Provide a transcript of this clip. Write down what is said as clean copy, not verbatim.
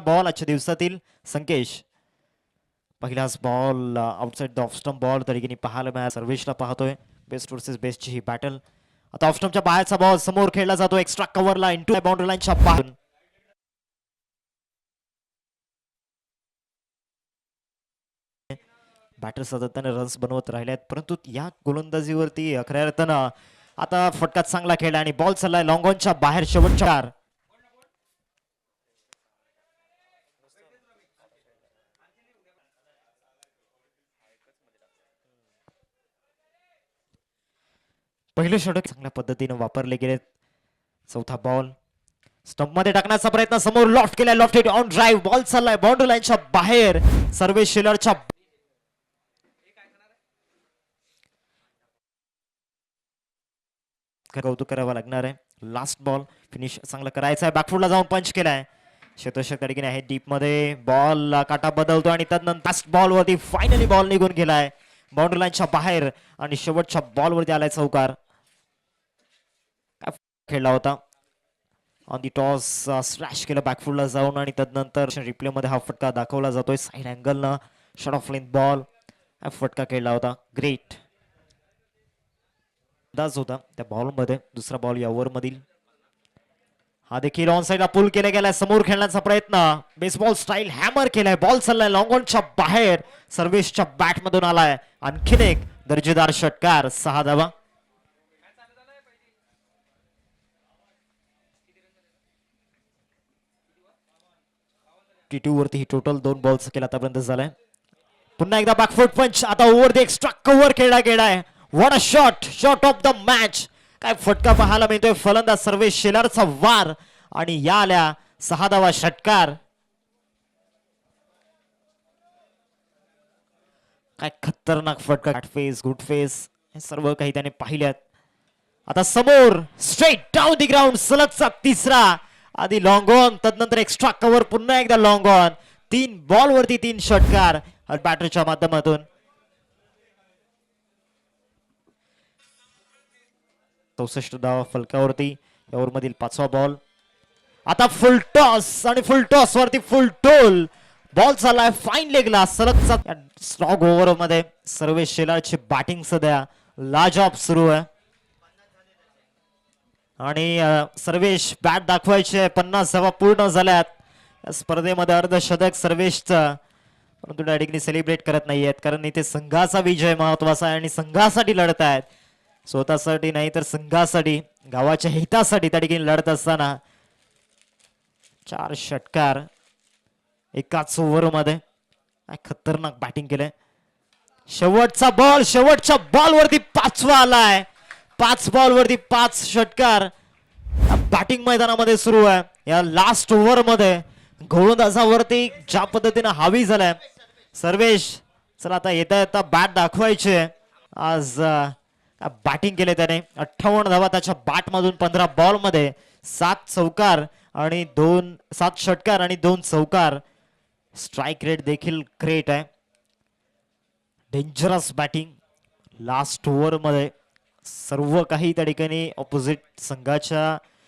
Ball आजच्या दिवसातील संकेश. पहिलाच ball outside the off stump ball तरीकेने पाहायला मिळाला. सर्वेशला पाहतोय. बेस्ट वर्सेस बेस्टची ही बॅटल. आता ऑफ स्टंपच्या बाहेरचा बॉल समोर खेळला जातो. एक्स्ट्रा कव्हरला इंटू बाउंड्री लाईनच्या बाहेर. बॅटर सातत्याने रन्स बनवत राहिले आहेत, परंतु या गोलंदाजीवरती खऱ्या अर्थानं आता फटका चांगला खेळला आणि बॉल चाललाय लॉंग ऑनच्या बाहेर. शेवटच्या पहिले षटक चांगल्या पद्धतीने वापरले गेले. चौथा बॉल स्टंप मध्ये टाकण्याचा प्रयत्न. समोर लॉफ्ट केलाय. Loft on drive. बॉल चाललाय बाउंड्री लाईनच्या बाहेर. सर्वेश शेलरच्या कौतुक करावं लागणार आहे. लास्ट बॉल फिनिश चांगलं करायचं आहे. बॅकफुटला जाऊन पंच केलाय. शेतोषक तरीकेने आहे डीप मध्ये. बॉल काटा बदलतो आणि त्यानंतर लास्ट बॉल वरती फायनली बॉल निघून गेलाय बाउंड्री लाईनच्या बाहेर आणि शेवटच्या बॉल वरती आलाय चौकार. खेळला होता ऑन दी टॉस. स्लॅश केलं बॅकफुटला जाऊन आणि त्यानंतर रिप्ले मध्ये हा फटका दाखवला जातोय. साइड अँगल न शॉट ऑफ लेंथ बॉल हा फटका खेळला होता. ग्रेट अंदाज होता त्या बॉल मध्ये. दुसरा बॉल या ओव्हर मधील. हा देखील ऑन साइडला पुल केला गेलाय. समोर खेळण्याचा प्रयत्न. बेसबॉल स्टाईल हॅमर केलाय. बॉल चाललाय लॉंग ऑनच्या बाहेर. सर्व्हिसच्या बॅट मधून आलाय. आणखीन एक दर्जेदार षटकार. 6 धावा. T2 वरती ही टोटल 2 बॉल्स केला आतापर्यंत झालाय. पुन्हा एकदा बॅकफुट पंच. आता ओव्हर द एक्स्ट्रा कव्हर खेळला गेलाय. What a shot. Shot of the match. काय फटका पाहायला मिळतोय. फलंदाज सर्वेश शेलारचा वार आणि या आल्या 6 धावा. षटकार. काय खतरनाक फटका. बॅट फेस गुड फेस हे सर्व काही त्याने पाहिल्यात. आता समोर स्ट्रेट डाऊन दी ग्राउंड. सलगचा तिसरा. आधी लॉंग ऑन तदनंतर एक्स्ट्रा कव्हर. पुन्हा एकदा लॉंग ऑन. 3 बॉल वरती 3 षटकार बॅटरच्या माध्यमातून. 64 धावा फलकावरती. यावर मधील 5वा बॉल. आता फुल टॉस आणि फुल टॉस वरती फुल टोल. बॉल चाललाय फाईन लेगला. सलगचा स्ट्रॉंग ओव्हर मध्ये सर्वेश शेलारची बॅटिंग सध्या लाजॉब सुरू आहे आणि सर्वेश बॅट दाखवायचे. 50 धावा पूर्ण झाल्यात या स्पर्धेमध्ये. अर्धशतक सर्वेशचं. परंतु त्या ठिकाणी सेलिब्रेट करत नाहीयेत कारण इथे संघाचा विजय महत्वाचा आहे आणि संघासाठी लढत आहेत. स्वतःसाठी नाही तर संघासाठी, गावाच्या हितासाठी त्या ठिकाणी लढत असताना 4 षटकार एकाच ओव्हर मध्ये. खतरनाक बॅटिंग केलंय. शेवटचा बॉल. शेवटच्या बॉल वरती 5वा आलाय. 5 बॉल वरती 5 षटकार बॅटिंग मैदानामध्ये सुरू आहे. या लास्ट ओव्हर मध्ये गोलंदाजावरती ज्या पद्धतीने हावी झालाय सर्वेश. चला आता येता बॅट दाखवायचे. आज बॅटिंग केले त्याने. 58 धावा त्याच्या बॅट मधून. 15 बॉल मध्ये 7 चौकार आणि 7 षटकार आणि 2 चौकार. स्ट्राइक रेट देखील ग्रेट आहे. Dangerous batting. लास्ट ओव्हर मध्ये सर्व काही त्या ठिकाणी ऑपोजिट संघाच्या